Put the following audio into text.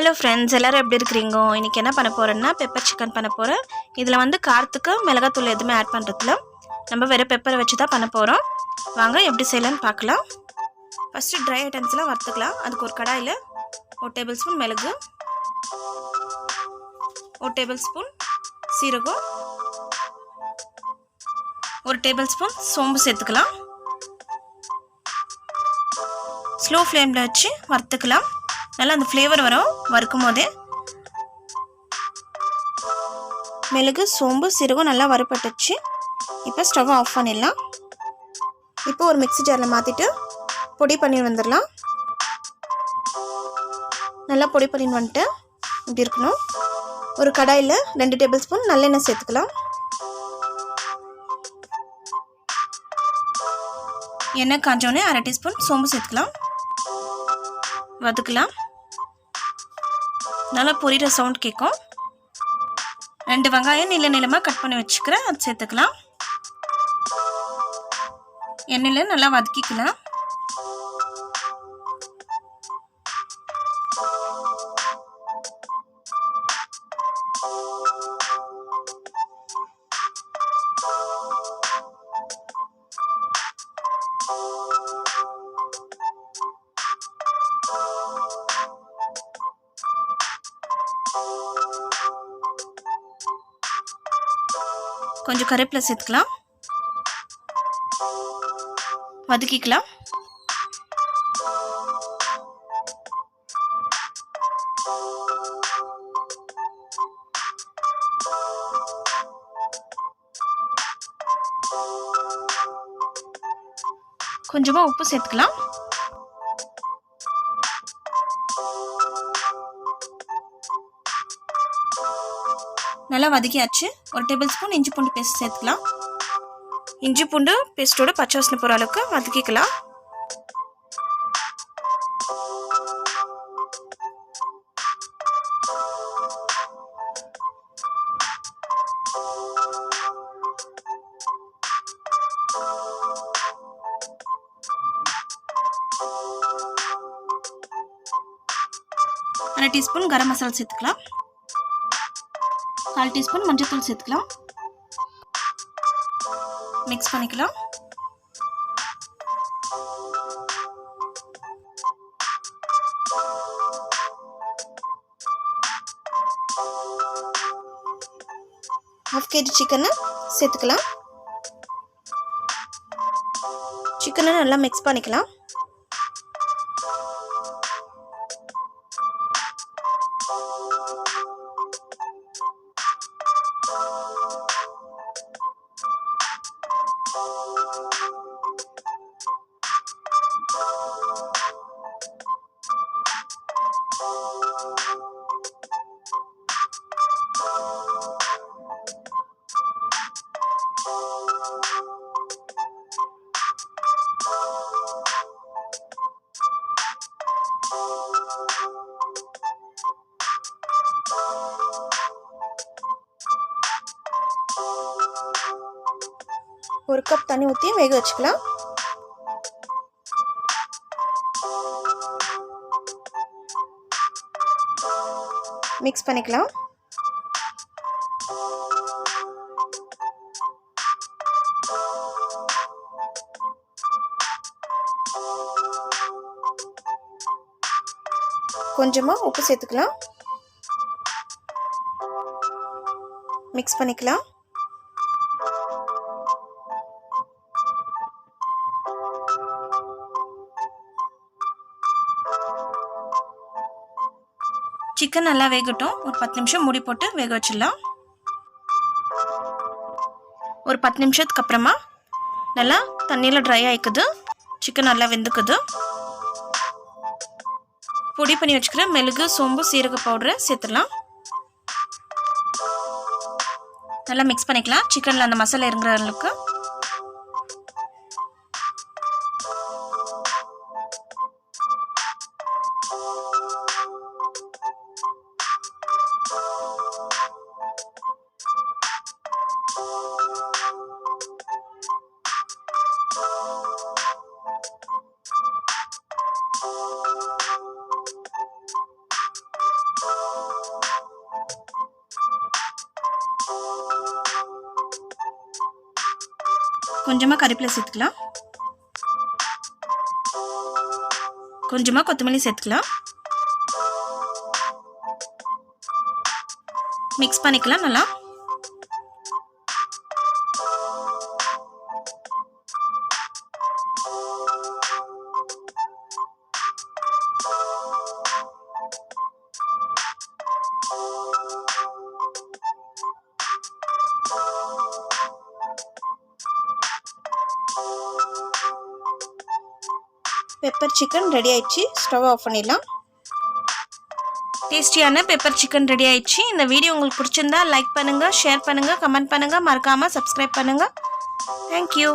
Hello friends, எல்லாரும் எப்படி இருக்கிறீங்க? இன்றைக்கி என்ன பண்ண போகிறேன்னா பெப்பர் சிக்கன் பண்ண போகிறேன். இதில் வந்து காரத்துக்கு மிளகாத்தூள் எதுவுமே ஆட் பண்ணுறதுல நம்ம வெறும் பெப்பரை வச்சு தான் பண்ண போகிறோம். வாங்க எப்படி செய்யலான்னு பார்க்கலாம். ஃபஸ்ட்டு ட்ரை ஐட்டம்ஸ்லாம் வறுத்துக்கலாம். அதுக்கு ஒரு கடாயில் 1 டேபிள் ஸ்பூன் மிளகு, 1 டேபிள் ஸ்பூன் சீரகம், 1 டேபிள் ஸ்பூன் சோம்பு சேர்த்துக்கலாம். ஸ்லோ ஃப்ளேமில் வச்சு வறுத்துக்கலாம். நல்லா அந்த ஃப்ளேவர் வரும். வறுக்கும் போதே மிளகு, சோம்பு, சீரகம் நல்லா வறுப்பட்டுச்சு. இப்போ ஸ்டவ் ஆஃப் பண்ணிடலாம். இப்போ ஒரு மிக்ஸி ஜாரில் மாற்றிட்டு பொடி பண்ணி வந்துடலாம். நல்லா பொடி பண்ணி வந்துட்டு இப்படி இருக்கணும். ஒரு கடாயில் 2 டேபிள் ஸ்பூன் நல்லெண்ணெய் சேர்த்துக்கலாம். எண்ணெய் காஞ்சோடனே 1/2 டீஸ்பூன் சோம்பு சேர்த்துக்கலாம். வதக்கலாம். நல்லா பொரியிற சவுண்ட் கேட்கும். 2 வெங்காயம் நீளமாக கட் பண்ணி வச்சுக்கிறேன், அது சேர்த்துக்கலாம். எண்ணெயில் நல்லா வதக்கிக்கலாம். கொஞ்சம் கருவேப்பிலை சேர்த்துக்கலாம். வதக்கிக்கலாம். கொஞ்சமாக உப்பு சேர்த்துக்கலாம். நல்லா வதக்கியாச்சு. 1 டேபிள் ஸ்பூன் இஞ்சி பூண்டு பேஸ்ட் சேர்த்துக்கலாம். இஞ்சி பூண்டு பேஸ்ட்டோட பச்சை வாசனை போகிற அளவுக்கு வதக்கிக்கலாம். அரை டீஸ்பூன் கரம் மசாலா சேர்த்துக்கலாம். 1/4 டீஸ்பூன் மஞ்சள் சேர்த்துக்கலாம். மிக்ஸ் பண்ணிக்கலாம். ½ kg சிக்கனை சேர்த்துக்கலாம். சிக்கனை நல்லா மிக்ஸ் பண்ணிக்கலாம். ஒரு கப் தண்ணி ஊற்றி வேக வச்சுக்கலாம். மிக்ஸ் பண்ணிக்கலாம். கொஞ்சமாக உப்பு சேர்த்துக்கலாம். மிக்ஸ் பண்ணிக்கலாம். சிக்கன் நல்லா வேகட்டும். ஒரு 10 நிமிஷம் மூடி போட்டு வேக வச்சிடலாம். ஒரு 10 நிமிஷத்துக்கு அப்புறமா நல்லா தண்ணியில் ட்ரை ஆகிக்குது. சிக்கன் நல்லா வெந்துக்குது. பொடி பண்ணி வச்சுக்கிற மிளகு, சோம்பு, சீரக பவுடரை சேர்த்துடலாம். நல்லா மிக்ஸ் பண்ணிக்கலாம். சிக்கனில் அந்த மசாலா இறங்குற அளவுக்கு. கொஞ்சமாக கறிவேப்பிலை சேர்த்துக்கலாம். கொஞ்சமாக கொத்தமல்லி சேர்த்துக்கலாம். மிக்ஸ் பண்ணிக்கலாம் நல்லா. பெப்பர் சிக்கன் ரெடி ஆயிடுச்சு. ஸ்டவ் ஆஃப் பண்ணிடலாம். டேஸ்டியான பெப்பர் சிக்கன் ரெடி ஆயிடுச்சு. இந்த வீடியோ உங்களுக்கு பிடிச்சிருந்தா லைக் பண்ணுங்கள், ஷேர் பண்ணுங்கள், கமெண்ட் பண்ணுங்கள், மறக்காமல் சப்ஸ்கிரைப் பண்ணுங்கள். தேங்க்யூ.